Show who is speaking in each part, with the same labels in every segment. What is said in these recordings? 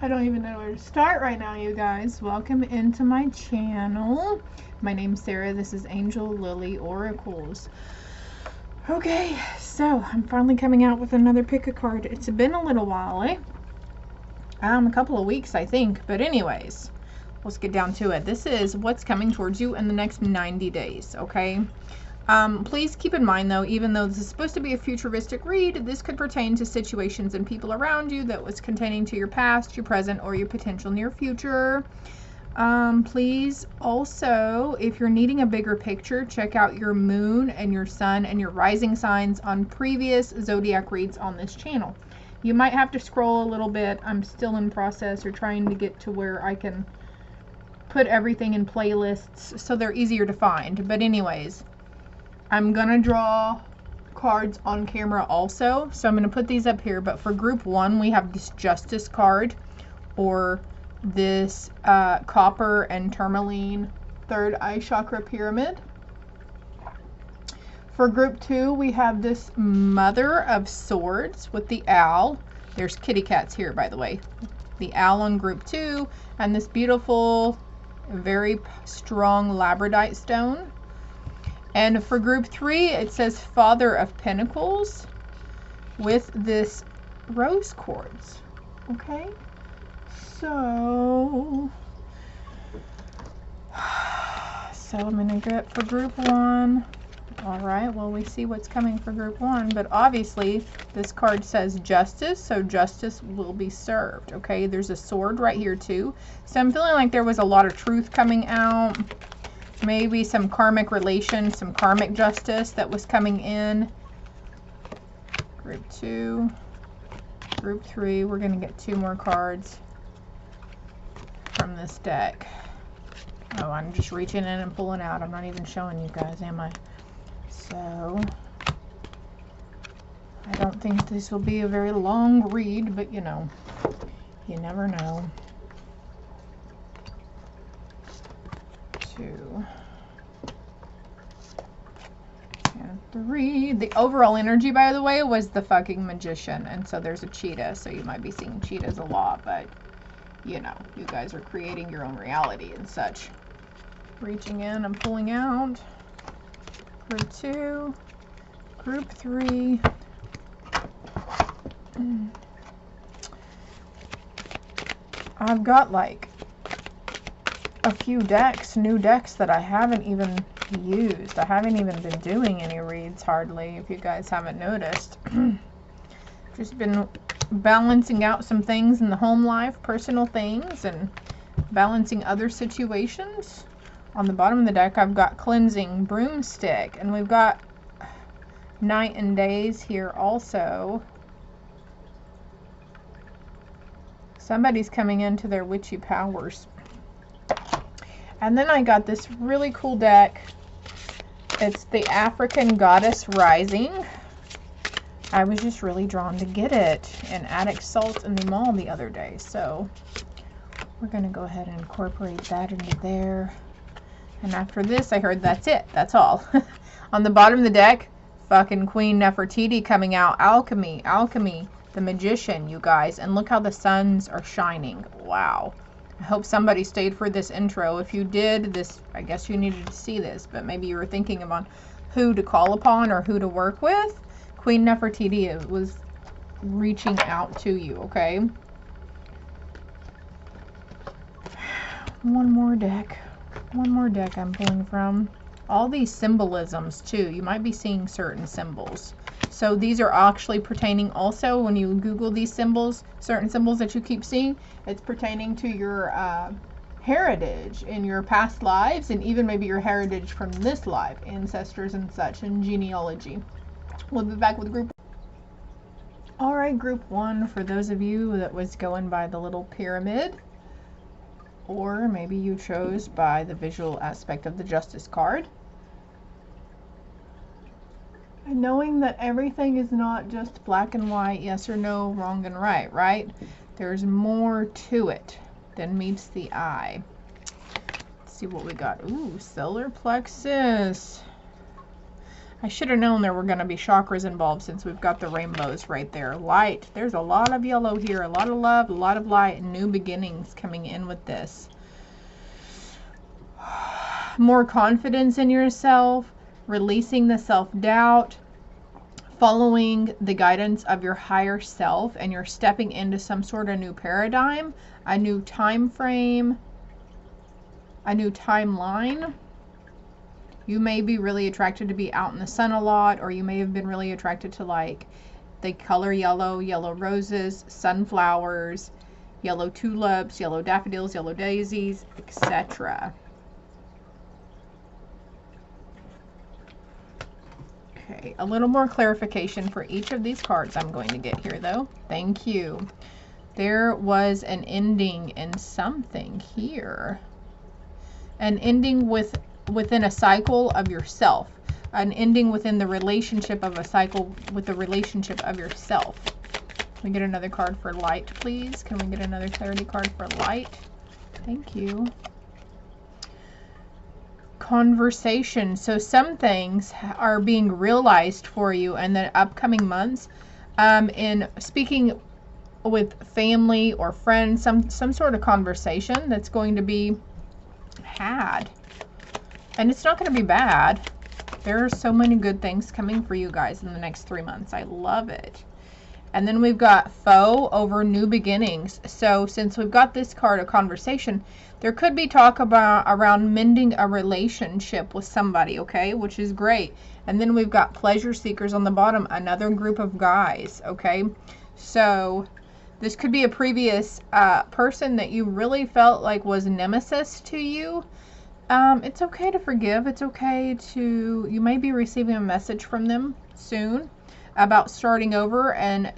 Speaker 1: I don't even know where to start right now, you guys. Welcome into my channel. My name's Sarah. This is Angel Lily Oracles. Okay, so I'm finally coming out with another pick a card. It's been a little while, eh? A couple of weeks, I think. But anyways, let's get down to it. This is what's coming towards you in the next 90 days, okay? Please keep in mind, though, even though this is supposed to be a futuristic read, this could pertain to situations and people around you that was containing to your past, your present, or your potential near future. Please also, if you're needing a bigger picture, check out your moon and your sun and your rising signs on previous zodiac reads on this channel. You might have to scroll a little bit. I'm still in process or trying to get to where I can put everything in playlists so they're easier to find. But anyways, I'm gonna draw cards on camera also, so I'm gonna put these up here. But for group 1, we have this Justice card, or this copper and tourmaline third eye chakra pyramid. For group 2, we have this Mother of Swords with the owl. There's kitty cats here, by the way. The owl on group 2, and this beautiful, very strong labradorite stone. And for group 3, it says Father of Pentacles with this rose quartz. Okay, so I'm gonna get for group 1. All right, well, we see what's coming for group 1, but obviously this card says justice, so justice will be served. Okay, there's a sword right here too, so I'm feeling like there was a lot of truth coming out. Maybe some karmic relation, some karmic justice that was coming in. Group 2, group 3. We're going to get 2 more cards from this deck. Oh, I'm just reaching in and pulling out. I'm not even showing you guys, am I? So, I don't think this will be a very long read, but you know, you never know. 2 and 3. The overall energy, by the way, was the fucking Magician, and so there's a cheetah, so you might be seeing cheetahs a lot, but you know, you guys are creating your own reality and such. Reaching in and pulling out. Group 2, group 3. I've got like a few decks, new decks that I haven't even used. I haven't even been doing any reads hardly, if you guys haven't noticed. Just been balancing out some things in the home life, personal things, and balancing other situations. On the bottom of the deck, I've got Cleansing Broomstick, and we've got Night and Days here also. Somebody's coming into their witchy powers. And then I got this really cool deck. It's the African Goddess Rising. I was just really drawn to get it in Attic Salt in the mall the other day. So we're going to go ahead and incorporate that into there. And after this, I heard that's it. That's all. On the bottom of the deck, fucking Queen Nefertiti coming out. Alchemy, the Magician, you guys. And look how the suns are shining. Wow. I hope somebody stayed for this intro. If you did, this, I guess you needed to see this, but maybe you were thinking about who to call upon or who to work with. Queen Nefertiti was reaching out to you, okay? One more deck I'm pulling from. All these symbolisms too. You might be seeing certain symbols. So these are actually pertaining also, when you Google these symbols, certain symbols that you keep seeing, it's pertaining to your heritage in your past lives, and even maybe your heritage from this life, ancestors and such, and genealogy. We'll be back with group. Alright, group 1, for those of you that was going by the little pyramid, or maybe you chose by the visual aspect of the Justice card. And knowing that everything is not just black and white, yes or no, wrong and right, right? There's more to it than meets the eye. Let's see what we got. Ooh, solar plexus. I should have known there were going to be chakras involved since we've got the rainbows right there. Light. There's a lot of yellow here. A lot of love, a lot of light, and new beginnings coming in with this. More confidence in yourself, releasing the self-doubt, following the guidance of your higher self, and you're stepping into some sort of new paradigm, a new time frame, a new timeline. You may be really attracted to be out in the sun a lot, or you may have been really attracted to like the color yellow, yellow roses, sunflowers, yellow tulips, yellow daffodils, yellow daisies, etc. Okay, a little more clarification for each of these cards I'm going to get here though. Thank you. There was an ending in something here. An ending within a cycle of yourself. An ending within the relationship of a cycle with the relationship of yourself. Can we get another card for light, please? Can we get another clarity card for light? Thank you. Conversation. So some things are being realized for you in the upcoming months. In speaking with family or friends, some sort of conversation that's going to be had. And it's not going to be bad. There are so many good things coming for you guys in the next 3 months. I love it. And then we've got foe over new beginnings. So since we've got this card of conversation, there could be talk about around mending a relationship with somebody, okay, which is great. And then we've got pleasure seekers on the bottom, another group of guys, okay. So this could be a previous person that you really felt like was nemesis to you. It's okay to forgive. It's okay to, you may be receiving a message from them soon about starting over and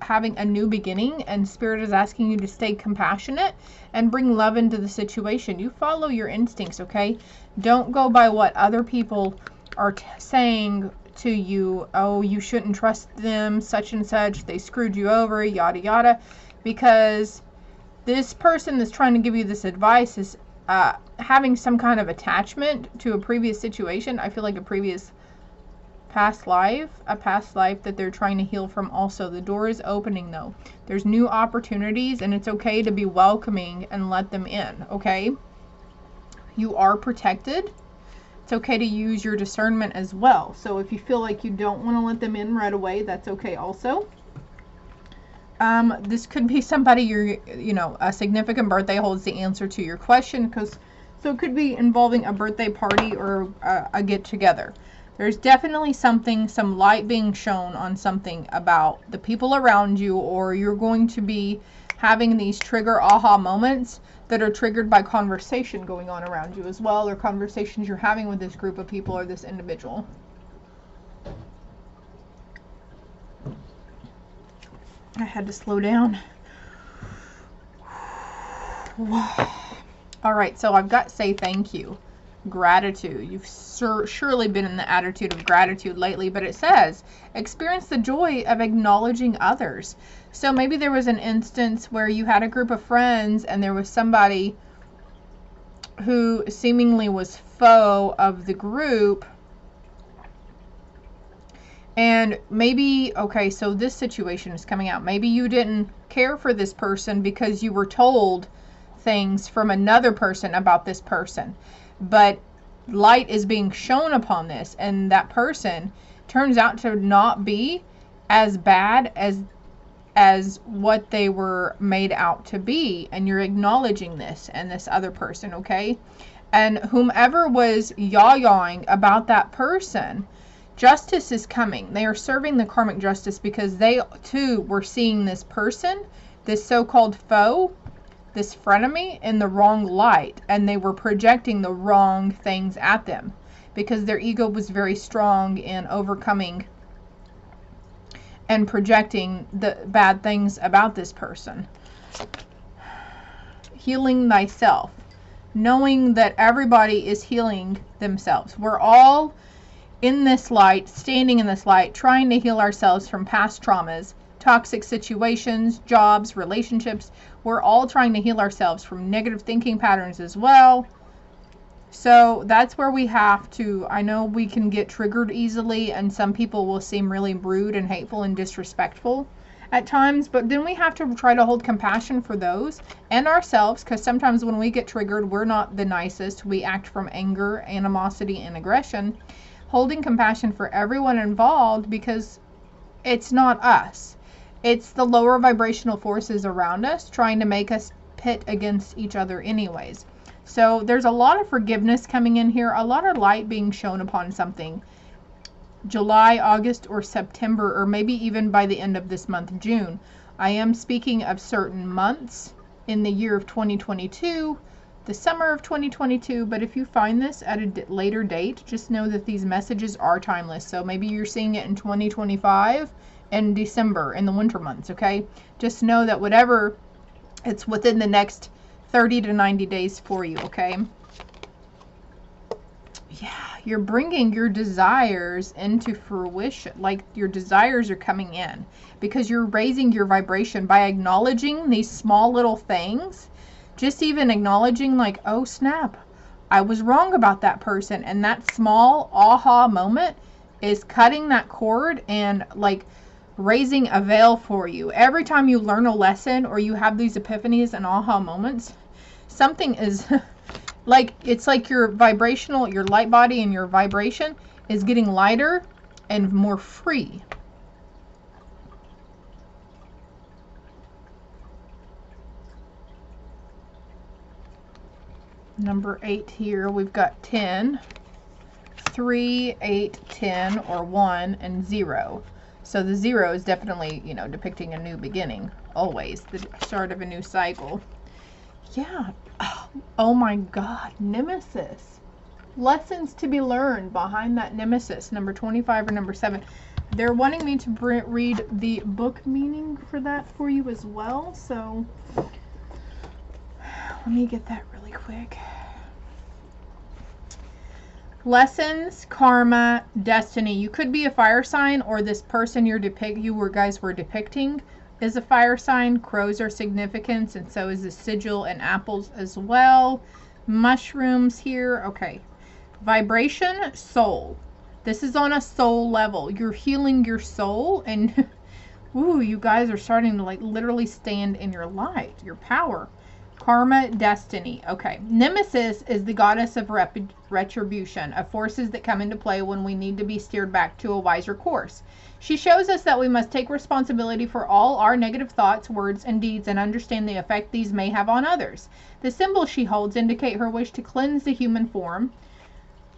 Speaker 1: having a new beginning, and Spirit is asking you to stay compassionate and bring love into the situation. You follow your instincts, okay? Don't go by what other people are saying to you. Oh, you shouldn't trust them, such and such, they screwed you over, yada yada, because this person that's trying to give you this advice is having some kind of attachment to a previous situation. I feel like a past life that they're trying to heal from also. The door is opening though. There's new opportunities, and it's okay to be welcoming and let them in, okay? You are protected. It's okay to use your discernment as well. So if you feel like you don't want to let them in right away, that's okay also. This could be somebody a significant birthday holds the answer to your question, so it could be involving a birthday party or a get together. There's definitely some light being shown on something about the people around you, or you're going to be having these trigger aha moments that are triggered by conversation going on around you as well, or conversations you're having with this group of people or this individual. I had to slow down. All right, so I've got say thank you. Gratitude. You've surely been in the attitude of gratitude lately, but it says experience the joy of acknowledging others. So maybe there was an instance where you had a group of friends and there was somebody who seemingly was foe of the group. And maybe, okay, so this situation is coming out. Maybe you didn't care for this person because you were told things from another person about this person. But light is being shown upon this, and that person turns out to not be as bad as what they were made out to be. And you're acknowledging this and this other person, okay? And whomever was yawing about that person, justice is coming. They are serving the karmic justice because they too were seeing this person, this so-called foe, this frenemy, in the wrong light, and they were projecting the wrong things at them because their ego was very strong in overcoming and projecting the bad things about this person. Healing thyself, knowing that everybody is healing themselves. We're all in this light, standing in this light, trying to heal ourselves from past traumas, toxic situations, jobs, relationships. We're all trying to heal ourselves from negative thinking patterns as well. So that's where we have to, I know we can get triggered easily, and some people will seem really rude and hateful and disrespectful at times, but then we have to try to hold compassion for those and ourselves, because sometimes when we get triggered, we're not the nicest. We act from anger, animosity, and aggression. Holding compassion for everyone involved, because it's not us. It's the lower vibrational forces around us trying to make us pit against each other anyways. So there's a lot of forgiveness coming in here, a lot of light being shown upon something. July, August, or September, or maybe even by the end of this month, June. I am speaking of certain months in the year of 2022, the summer of 2022, but if you find this at a later date, just know that these messages are timeless. So maybe you're seeing it in 2025 in December, in the winter months, okay? Just know that whatever, it's within the next 30 to 90 days for you, okay? Yeah, you're bringing your desires into fruition. Like, your desires are coming in because you're raising your vibration by acknowledging these small little things. Just even acknowledging, like, oh snap, I was wrong about that person. And that small aha moment is cutting that cord and, like, raising a veil for you. Every time you learn a lesson or you have these epiphanies and aha moments, something is like, it's like your vibrational, your light body and your vibration is getting lighter and more free. Number 8 here, we've got 10, 3, 8, 10, or 1, and 0. So the 0 is definitely, you know, depicting a new beginning, always the start of a new cycle. Yeah. Oh my God, nemesis. Lessons to be learned behind that nemesis, number 25 or number 7. They're wanting me to read the book meaning for that for you as well. So let me get that really quick. Lessons, karma, destiny. You could be a fire sign, or this person you guys were depicting is a fire sign. Crows are significance, and so is the sigil and apples as well. Mushrooms here. Okay. Vibration, soul. This is on a soul level. You're healing your soul, and ooh, you guys are starting to, like, literally stand in your light, your power. Karma, destiny. Okay. Nemesis is the goddess of retribution, of forces that come into play when we need to be steered back to a wiser course. She shows us that we must take responsibility for all our negative thoughts, words, and deeds, and understand the effect these may have on others. The symbols she holds indicate her wish to cleanse the human form,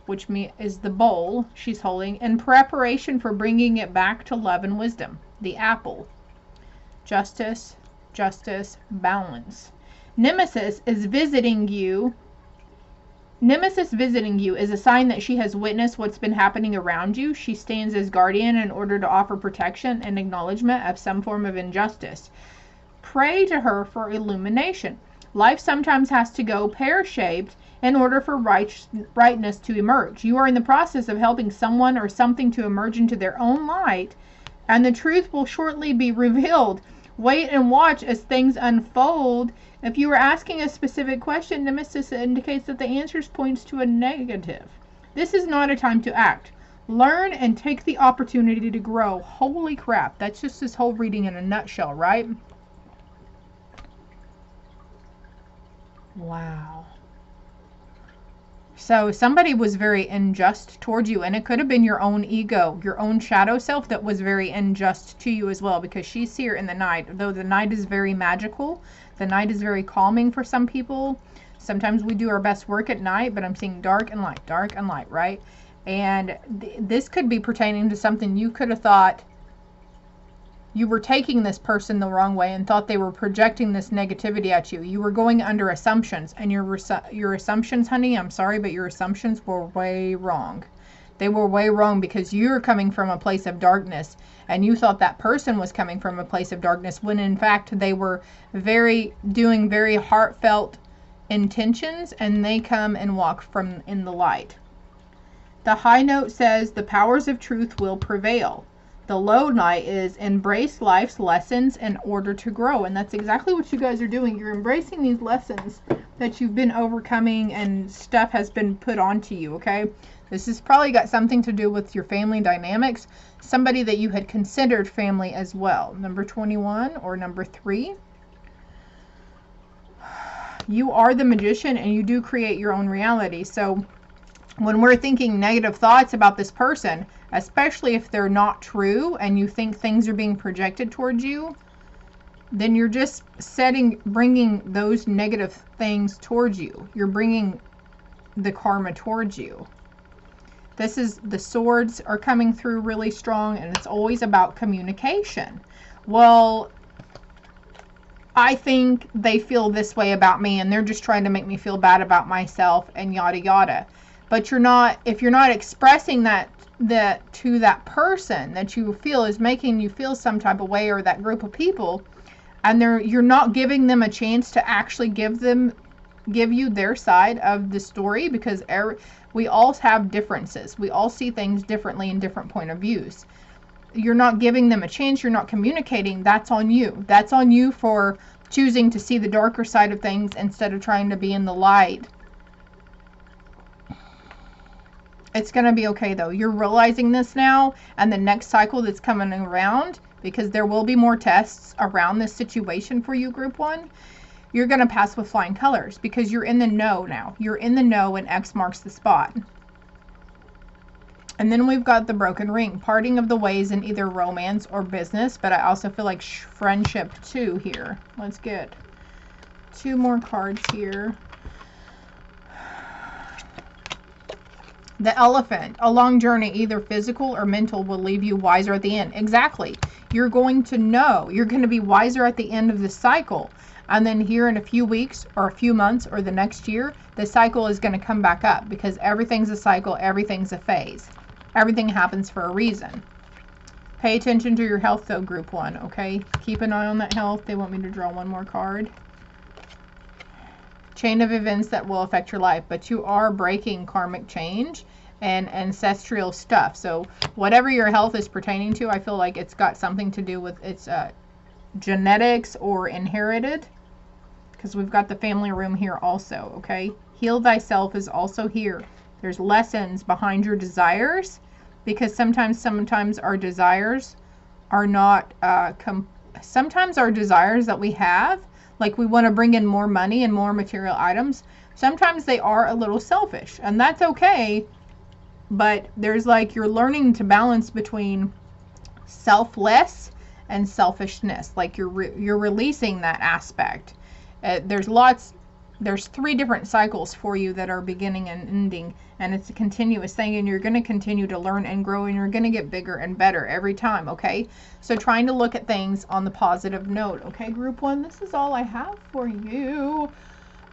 Speaker 1: which is the bowl she's holding, in preparation for bringing it back to love and wisdom. The apple. Justice, justice, balance. Nemesis is visiting you. Nemesis visiting you is a sign that she has witnessed what's been happening around you. She stands as guardian in order to offer protection and acknowledgement of some form of injustice. Pray to her for illumination. Life sometimes has to go pear-shaped in order for rightness to emerge. You are in the process of helping someone or something to emerge into their own light, and the truth will shortly be revealed. Wait and watch as things unfold. If you are asking a specific question, Nemesis indicates that the answers points to a negative. This is not a time to act. Learn and take the opportunity to grow. Holy crap. That's just this whole reading in a nutshell, right? Wow. So somebody was very unjust towards you, and it could have been your own ego, your own shadow self that was very unjust to you as well, because she's here in the night. Though the night is very magical, the night is very calming for some people. Sometimes we do our best work at night, but I'm seeing dark and light, right? And this could be pertaining to something you could have thought you were taking this person the wrong way and thought they were projecting this negativity at you. You were going under assumptions, and your assumptions, honey, I'm sorry, but your assumptions were way wrong. They were way wrong because you're coming from a place of darkness, and you thought that person was coming from a place of darkness, when in fact they were doing very heartfelt intentions, and they come and walk from in the light. The high note says the powers of truth will prevail. The low night is embrace life's lessons in order to grow. And that's exactly what you guys are doing. You're embracing these lessons that you've been overcoming and stuff has been put onto you, okay? This has probably got something to do with your family dynamics, somebody that you had considered family as well. Number 21 or number 3. You are the magician and you do create your own reality. So when we're thinking negative thoughts about this person, especially if they're not true and you think things are being projected towards you, then you're just bringing those negative things towards you. You're bringing the karma towards you. This is, the swords are coming through really strong, and it's always about communication. Well, I think they feel this way about me and they're just trying to make me feel bad about myself and yada yada. But you're not, if you're not expressing that to that person that you feel is making you feel some type of way, or that group of people, and you're not giving them a chance to actually give you their side of the story, because we all have differences. We all see things differently in different point of views. You're not giving them a chance. You're not communicating. That's on you. That's on you for choosing to see the darker side of things instead of trying to be in the light. It's going to be okay though. You're realizing this now, and the next cycle that's coming around, because there will be more tests around this situation for you, Group 1. You're going to pass with flying colors because you're in the know now. You're in the know and X marks the spot. And then we've got the broken ring, parting of the ways in either romance or business, but I also feel like friendship too here. Let's get 2 more cards here. The elephant, a long journey, either physical or mental, will leave you wiser at the end. Exactly. You're going to know. You're going to be wiser at the end of the cycle. And then here in a few weeks or a few months or the next year, the cycle is going to come back up, because everything's a cycle. Everything's a phase. Everything happens for a reason. Pay attention to your health though, Group 1, okay? Keep an eye on that health. They want me to draw 1 more card. Chain of events that will affect your life, but you are breaking karmic change and ancestral stuff. So whatever your health is pertaining to, I feel like it's got something to do with its genetics or inherited, because we've got the family room here also, okay? Heal thyself is also here. There's lessons behind your desires, because sometimes our desires are not, sometimes our desires that we have, like we want to bring in more money and more material items, sometimes they are a little selfish, and that's okay. But there's like, you're learning to balance between selfless and selfishness. Like you're releasing that aspect. There's 3 different cycles for you that are beginning and ending, and it's a continuous thing, and you're going to continue to learn and grow, and you're going to get bigger and better every time, okay? So trying to look at things on the positive note, okay, Group 1, this is all I have for you.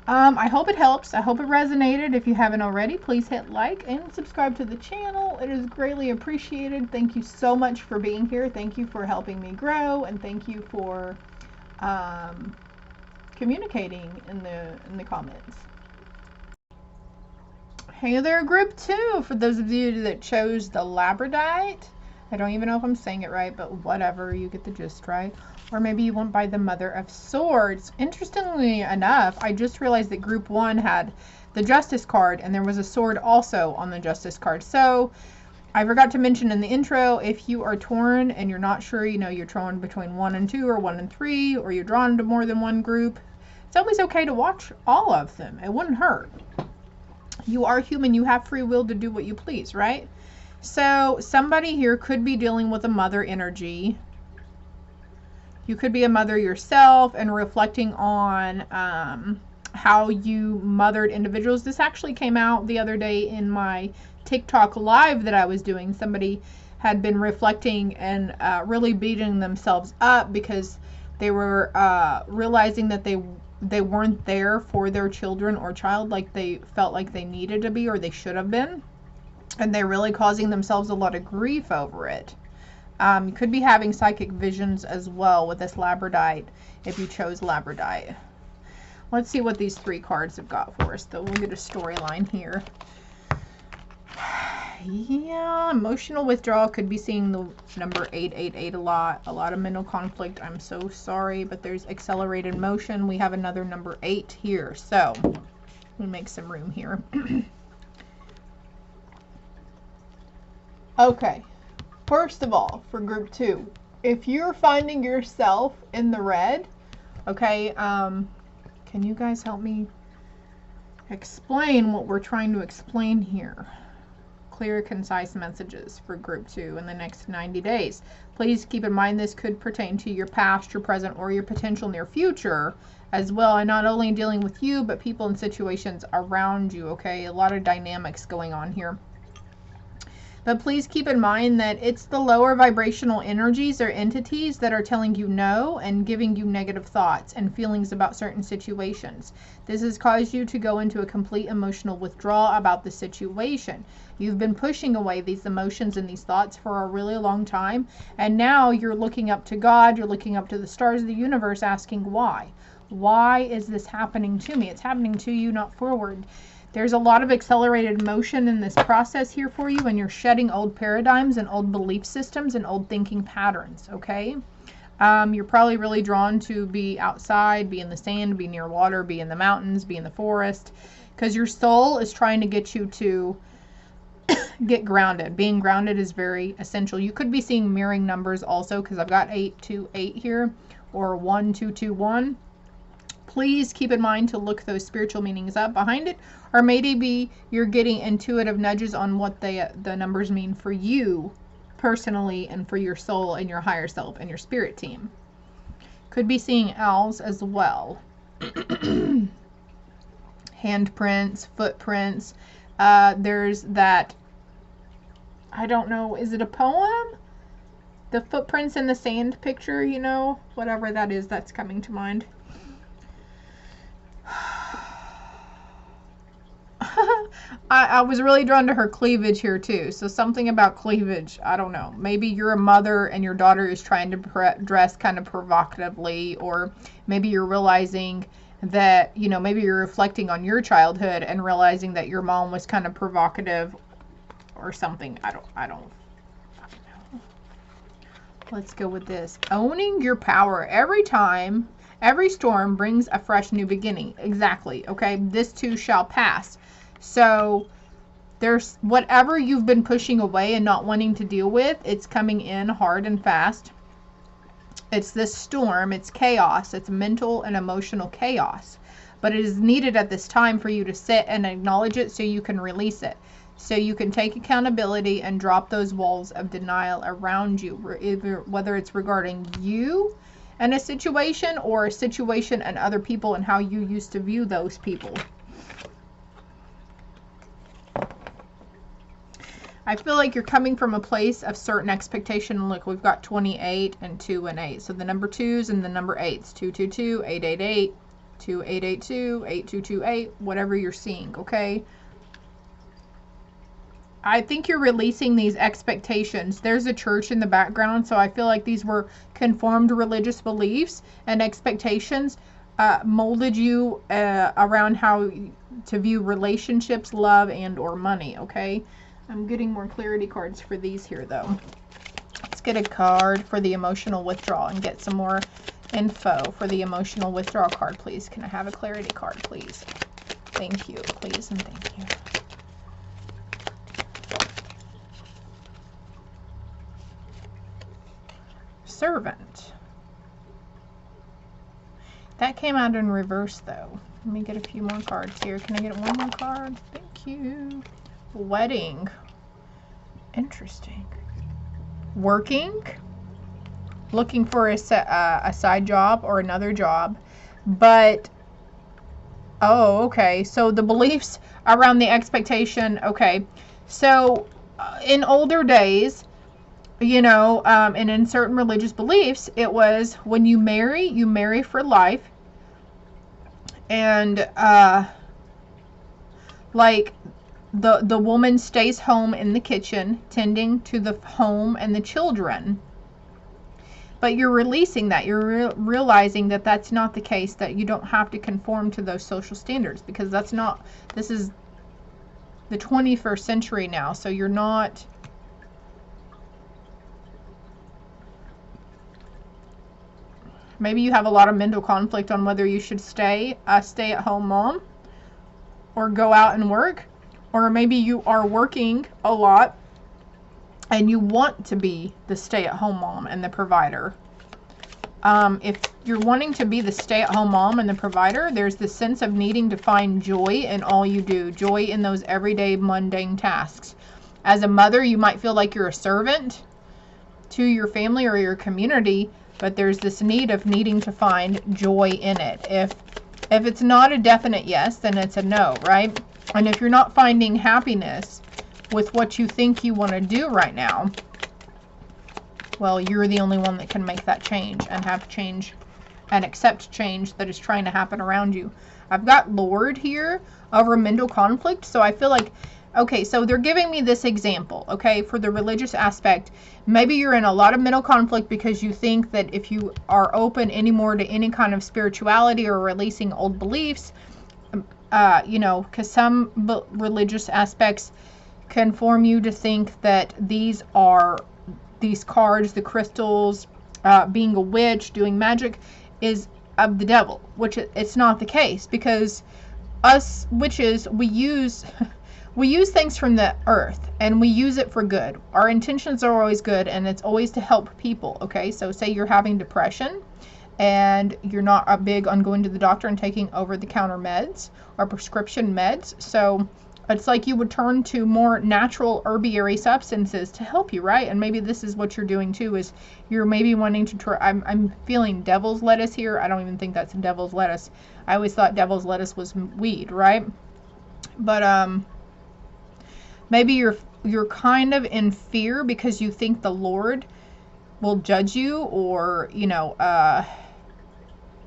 Speaker 1: I hope it helps. I hope it resonated. If you haven't already, please hit like and subscribe to the channel. It is greatly appreciated. Thank you so much for being here. Thank you for helping me grow, and thank you for communicating in the comments. Hey there, Group 2. For those of you that chose the labradorite, I don't even know if I'm saying it right, but whatever, you get the gist, right? Or maybe you went by the Mother of Swords. Interestingly enough, I just realized that Group 1 had the Justice card, and there was a sword also on the Justice card. So I forgot to mention in the intro, if you are torn and you're not sure, you know, you're torn between 1 and 2 or 1 and 3, or you're drawn to more than one group, it's always okay to watch all of them. It wouldn't hurt. You are human. You have free will to do what you please, right? So somebody here could be dealing with a mother energy. You could be a mother yourself and reflecting on how you mothered individuals. This actually came out the other day in my TikTok live that I was doing. Somebody had been reflecting and really beating themselves up because they were realizing that they weren't there for their children or child like they felt like they needed to be or they should have been. And they're really causing themselves a lot of grief over it. You could be having psychic visions as well with this labradorite if you chose labradorite. Let's see what these 3 cards have got for us, though. We'll get a storyline here. Yeah, emotional withdrawal. Could be seeing the number 888 a lot of mental conflict. I'm so sorry, but there's accelerated motion. We have another number 8 here, so we make some room here. Okay, first of all, for group 2, if you're finding yourself in the red, okay, can you guys help me explain what we're trying to explain here? Clear, concise messages for group 2 in the next 90 days. Please keep in mind this could pertain to your past, your present, or your potential near future as well, and not only dealing with you, but people and situations around you, okay? A lot of dynamics going on here. But please keep in mind that it's the lower vibrational energies or entities that are telling you no and giving you negative thoughts and feelings about certain situations. This has caused you to go into a complete emotional withdrawal about the situation. You've been pushing away these emotions and these thoughts for a really long time, and now you're looking up to God, you're looking up to the stars of the universe asking why. Why is this happening to me? It's happening to you, not forward. There's a lot of accelerated motion in this process here for you, and you're shedding old paradigms and old belief systems and old thinking patterns, okay? You're probably really drawn to be outside, be in the sand, be near water, be in the mountains, be in the forest, because your soul is trying to get you to get grounded. Being grounded is very essential. You could be seeing mirroring numbers also, because I've got 828 here, or 1221. Please keep in mind to look those spiritual meanings up behind it, or maybe you're getting intuitive nudges on what the numbers mean for you personally and for your soul and your higher self and your spirit team. Could be seeing owls as well. Handprints, footprints. There's that, I don't know, is it a poem? The footprints in the sand picture, you know, whatever that is, that's coming to mind. I was really drawn to her cleavage here too. So something about cleavage. I don't know. Maybe you're a mother and your daughter is trying to dress kind of provocatively, or maybe you're realizing that, you know, maybe you're reflecting on your childhood and realizing that your mom was kind of provocative or something. I don't know. Let's go with this. Owning your power. Every storm brings a fresh new beginning. Exactly. Okay. This too shall pass. So there's whatever you've been pushing away and not wanting to deal with, it's coming in hard and fast. It's this storm. It's chaos. It's mental and emotional chaos. But it is needed at this time for you to sit and acknowledge it so you can release it. So you can take accountability and drop those walls of denial around you, whether it's regarding you and a situation, or a situation and other people and how you used to view those people. I feel like you're coming from a place of certain expectation. Look, we've got 28 and 2 and 8. So the number 2s and the number 8s. 222, 888, 2882, 8228, whatever you're seeing, okay? I think you're releasing these expectations. There's a church in the background, so I feel like these were conformed religious beliefs and expectations molded you around how to view relationships, love, and or money, okay? I'm getting more clarity cards for these here, though. Let's get a card for the emotional withdrawal and get some more info for the emotional withdrawal card, please. Can I have a clarity card, please? Thank you, please, and thank you. Servant. That came out in reverse, though. Let me get a few more cards here. Can I get one more card? Thank you. Wedding. Interesting. Working. Looking for a side job or another job. But, oh, okay. So the beliefs around the expectation, okay. So in older days, you know, and in certain religious beliefs, it was when you marry for life. And, like, the woman stays home in the kitchen, tending to the home and the children. But you're releasing that. You're realizing that that's not the case, that you don't have to conform to those social standards, because that's not, this is the 21st century now. So you're not... Maybe you have a lot of mental conflict on whether you should stay a stay-at-home mom or go out and work. Or maybe you are working a lot and you want to be the stay-at-home mom and the provider. If you're wanting to be the stay-at-home mom and the provider, there's this sense of needing to find joy in all you do. Joy in those everyday mundane tasks. As a mother, you might feel like you're a servant to your family or your community, but there's this need of needing to find joy in it. If it's not a definite yes, then it's a no, right? And if you're not finding happiness with what you think you want to do right now, well, you're the only one that can make that change and have change and accept change that is trying to happen around you. I've got Lord here over mental conflict, so I feel like, okay, so they're giving me this example, okay, for the religious aspect. Maybe you're in a lot of mental conflict because you think that if you are open anymore to any kind of spirituality or releasing old beliefs, you know, because some religious aspects can form you to think that these cards, the crystals, being a witch, doing magic is of the devil, which it's not the case, because us witches, we use things from the earth and we use it for good. Our intentions are always good and it's always to help people, okay? So say you're having depression and you're not big on going to the doctor and taking over-the-counter meds or prescription meds. So it's like you would turn to more natural herbiary substances to help you, right? And maybe this is what you're doing too, is you're maybe wanting to try. I'm feeling devil's lettuce here. I don't even think that's devil's lettuce. I always thought devil's lettuce was weed, right? But maybe you're kind of in fear because you think the Lord will judge you, or, you know,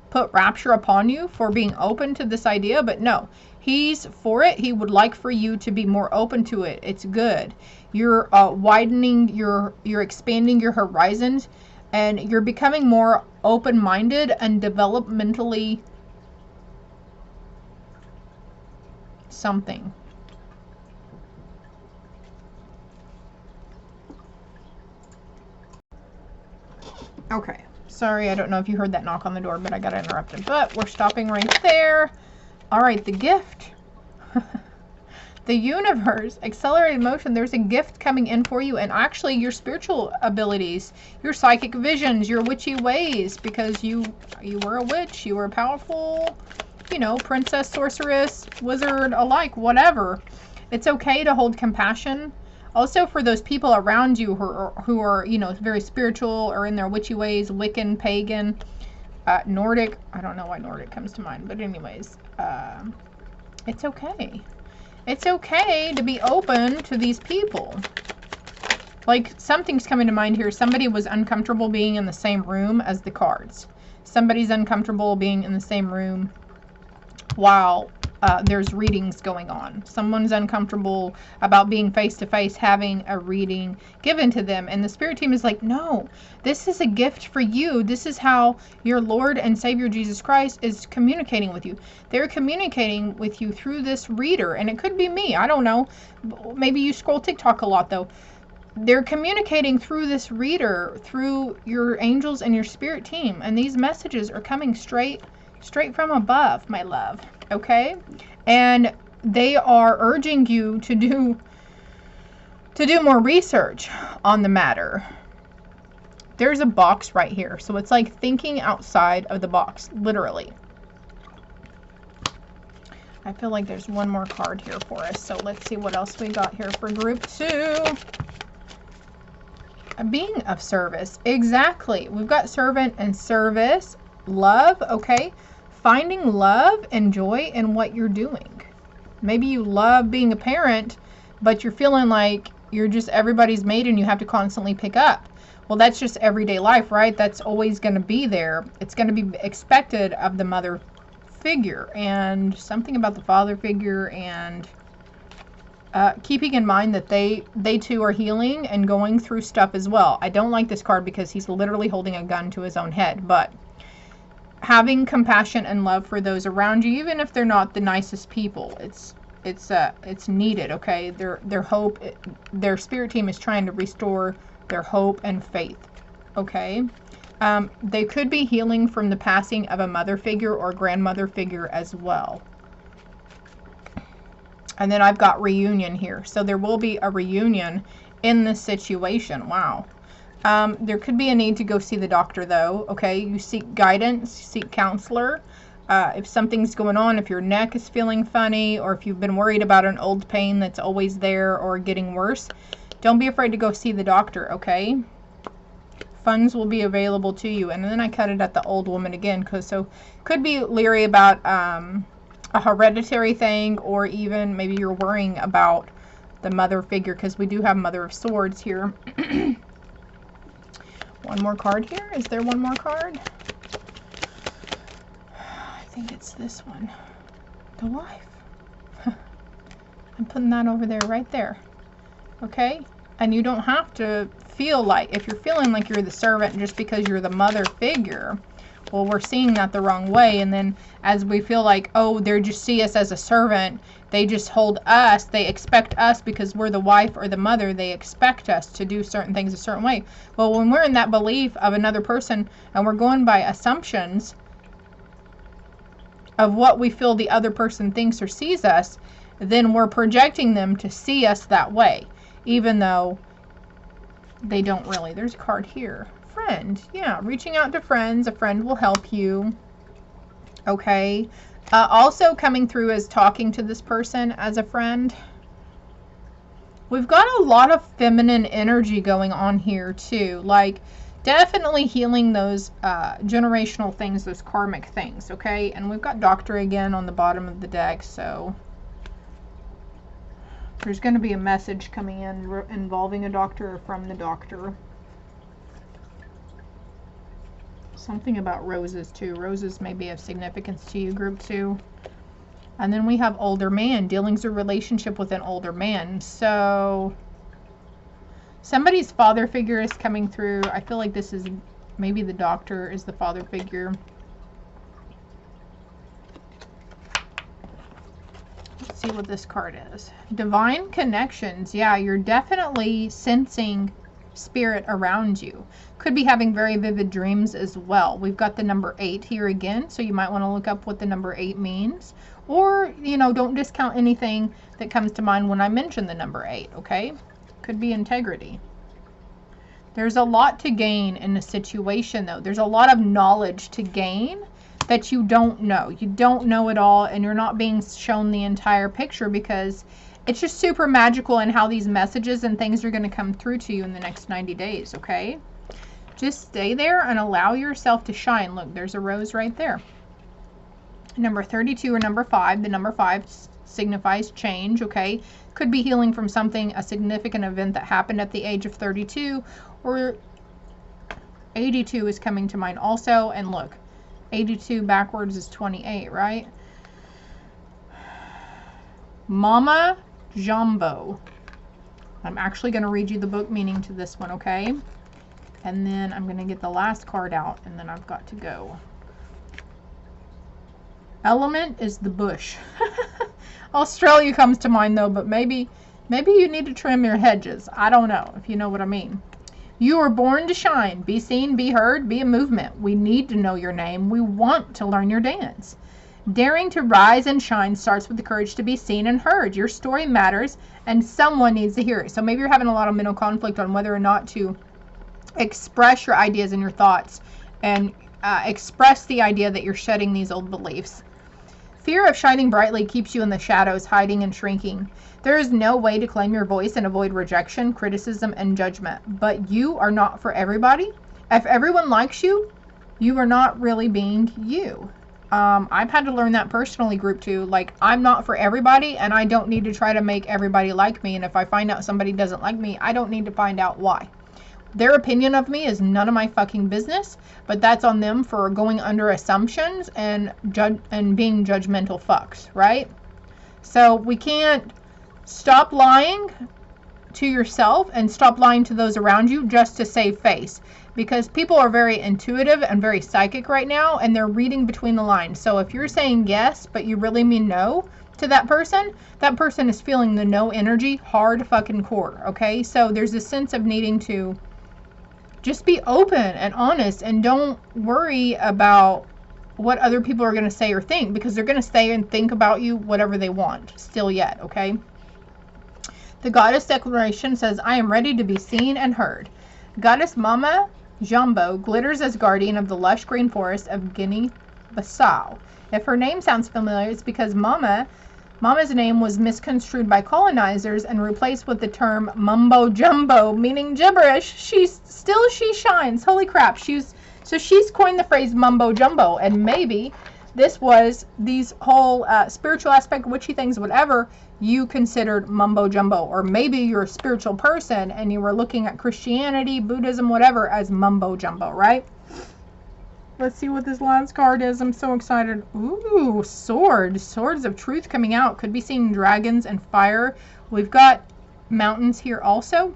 Speaker 1: put rapture upon you for being open to this idea. But no, He's for it. He would like for you to be more open to it. It's good. You're widening you're expanding your horizons, and you're becoming more open-minded and developmentally something. Okay. Sorry, I don't know if you heard that knock on the door, but I got interrupted. But we're stopping right there. All right, the gift. The universe, accelerated motion. There's a gift coming in for you, and actually your spiritual abilities, your psychic visions, your witchy ways, because you were a witch, you were a powerful, you know, princess, sorceress, wizard, alike, whatever. It's okay to hold compassion. Also, for those people around you who are, you know, very spiritual or in their witchy ways, Wiccan, pagan, Nordic. I don't know why Nordic comes to mind, but anyways, it's okay. It's okay to be open to these people. Like, something's coming to mind here. Somebody was uncomfortable being in the same room as the cards. Somebody's uncomfortable being in the same room while there's readings going on. Someone's uncomfortable about being face-to-face, having a reading given to them. And the spirit team is like, no, this is a gift for you. This is how your Lord and Savior Jesus Christ is communicating with you. They're communicating with you through this reader. And it could be me. I don't know. Maybe you scroll TikTok a lot, though. They're communicating through this reader, through your angels and your spirit team. And these messages are coming straight from above, my love. Okay? And they are urging you to do more research on the matter. There's a box right here. So it's like thinking outside of the box, literally. I feel like there's one more card here for us. So let's see what else we got here for group 2. A being of service. Exactly. We've got servant and service. Love. Okay. Finding love and joy in what you're doing. Maybe you love being a parent, but you're feeling like you're just everybody's mate and you have to constantly pick up. Well, that's just everyday life, right? That's always going to be there. It's going to be expected of the mother figure, and something about the father figure, and keeping in mind that they too are healing and going through stuff as well. I don't like this card because he's literally holding a gun to his own head, but having compassion and love for those around you, even if they're not the nicest people. It's it's needed, okay? Their hope, their spirit team is trying to restore their hope and faith, okay? They could be healing from the passing of a mother figure or grandmother figure as well. And then I've got reunion here. So there will be a reunion in this situation. Wow. There could be a need to go see the doctor though. Okay. You seek guidance, you seek counselor. If something's going on, if your neck is feeling funny, or if you've been worried about an old pain that's always there or getting worse, don't be afraid to go see the doctor. Okay. Funds will be available to you. And then I cut it at the old woman again, because so could be leery about, a hereditary thing, or even maybe you're worrying about the mother figure, because we do have Mother of Swords here. One more card here. Is there one more card? I think it's this one. The Life. I'm putting that over there, right there. Okay? And you don't have to feel like, if you're feeling like you're the servant just because you're the mother figure, well, we're seeing that the wrong way. And then as we feel like, oh, they just see us as a servant, they just hold us, they expect us because we're the wife or the mother, they expect us to do certain things a certain way. Well, when we're in that belief of another person and we're going by assumptions of what we feel the other person thinks or sees us, then we're projecting them to see us that way, even though they don't really. There's a card here. Friend. Yeah, reaching out to friends. A friend will help you. Okay. Also coming through is talking to this person as a friend. We've got a lot of feminine energy going on here too. Like definitely healing those generational things, those karmic things. Okay. And we've got Doctor again on the bottom of the deck. So there's going to be a message coming in involving a doctor or from the doctor. Something about roses too. Roses may be of significance to you, group 2. And then we have older man. Dealings or relationship with an older man. So somebody's father figure is coming through. I feel like this is maybe the doctor is the father figure. Let's see what this card is. Divine connections. Yeah, you're definitely sensing spirit around you. Could be having very vivid dreams as well. We've got the number 8 here again, so you might want to look up what the number 8 means, or you know, don't discount anything that comes to mind when I mention the number 8. Okay, could be integrity. There's a lot to gain in a situation though. There's a lot of knowledge to gain that you don't know. You don't know it all, and you're not being shown the entire picture, because it's just super magical in how these messages and things are going to come through to you in the next 90 days, okay? Just stay there and allow yourself to shine. Look, there's a rose right there. Number 32 or number 5. The number 5 signifies change, okay? Could be healing from something, a significant event that happened at the age of 32, or 82 is coming to mind also. And look, 82 backwards is 28, right? Mama Jumbo. I'm actually going to read you the book meaning to this one, okay? And then I'm going to get the last card out, and then I've got to go. Element is the bush. Australia comes to mind though, but maybe you need to trim your hedges. I don't know, if you know what I mean. You were born to shine. Be seen, be heard, be a movement. We need to know your name. We want to learn your dance. Daring to rise and shine starts with the courage to be seen and heard. Your story matters, and someone needs to hear it. So maybe you're having a lot of mental conflict on whether or not to express your ideas and your thoughts, and express the idea that you're shedding these old beliefs. Fear of shining brightly keeps you in the shadows, hiding and shrinking. There is no way to claim your voice and avoid rejection, criticism, and judgment. But you are not for everybody. If everyone likes you, you are not really being you. I've had to learn that personally, group 2. Like, I'm not for everybody, and I don't need to try to make everybody like me. And if I find out somebody doesn't like me, I don't need to find out why. Their opinion of me is none of my fucking business, but that's on them for going under assumptions and being judgmental fucks, right? So we can't stop lying to yourself and stop lying to those around you just to save face, because people are very intuitive and very psychic right now, and they're reading between the lines. So if you're saying yes but you really mean no, to that person is feeling the no energy hard fucking core, okay? So there's a sense of needing to just be open and honest, and don't worry about what other people are going to say or think, because they're going to say and think about you whatever they want still yet, okay? The goddess declaration says, I am ready to be seen and heard. Goddess Mama Jumbo glitters as guardian of the lush green forest of Guinea-Bissau. If her name sounds familiar, it's because Mama's name was misconstrued by colonizers and replaced with the term mumbo jumbo, meaning gibberish. She shines. Holy crap. She's coined the phrase mumbo jumbo, and maybe this was these whole spiritual aspect, witchy things, whatever you considered mumbo jumbo, or maybe you're a spiritual person and you were looking at Christianity, Buddhism, whatever as mumbo jumbo, right? Let's see what this last card is. I'm so excited. Ooh, swords of truth coming out. Could be seeing dragons and fire. We've got mountains here also.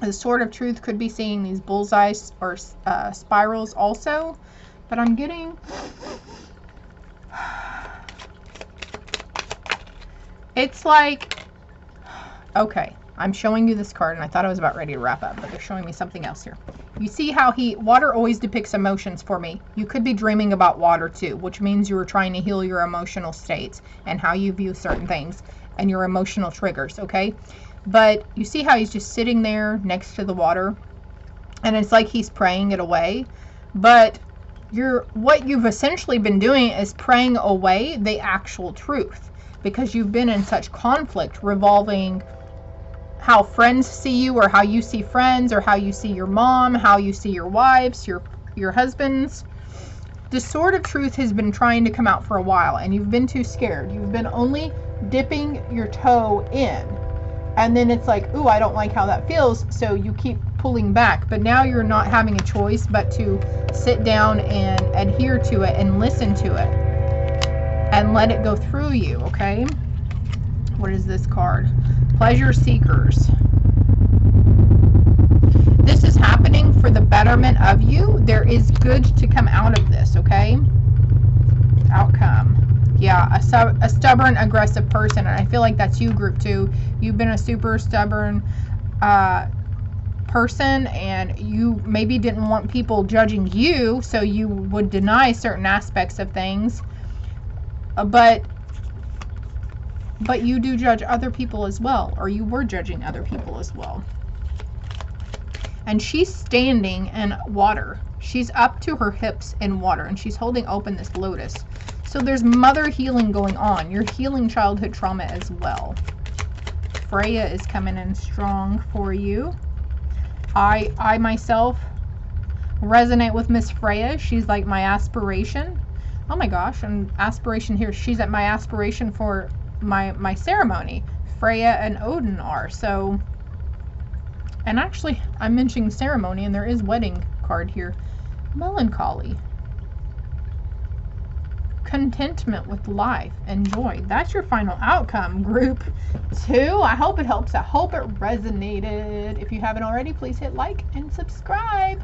Speaker 1: The sword of truth could be seeing these bullseyes or spirals also, but I'm getting it's like, okay, I'm showing you this card and I thought I was about ready to wrap up, but they're showing me something else here. You see how water always depicts emotions for me. You could be dreaming about water too, which means you were trying to heal your emotional states and how you view certain things and your emotional triggers, okay? But you see how he's just sitting there next to the water and it's like he's praying it away. But what you've essentially been doing is praying away the actual truth, because you've been in such conflict revolving how friends see you, or how you see friends, or how you see your mom, how you see your wives, your husbands. The sword of truth has been trying to come out for a while, and you've been too scared. You've been only dipping your toe in, and then it's like, ooh, I don't like how that feels, so you keep pulling back. But now you're not having a choice but to sit down and adhere to it and listen to it and let it go through you, okay? What is this card? Pleasure seekers. This is happening for the betterment of you. There is good to come out of this, okay? Outcome. Yeah, a stubborn, aggressive person. And I feel like that's you, group 2. You've been a super stubborn person, and you maybe didn't want people judging you, so you would deny certain aspects of things. But you do judge other people as well, or you were judging other people as well. And she's standing in water. She's up to her hips in water, and she's holding open this lotus. So there's mother healing going on. You're healing childhood trauma as well. Freya is coming in strong for you. I myself resonate with Miss Freya. She's like my aspiration. Oh my gosh, and aspiration here. She's at my aspiration for my ceremony. Freya and Odin are. So, and actually I'm mentioning ceremony, and there is wedding card here. Melancholy. Contentment with life and joy. That's your final outcome, group 2. I hope it helps. I hope it resonated. If you haven't already, please hit like and subscribe.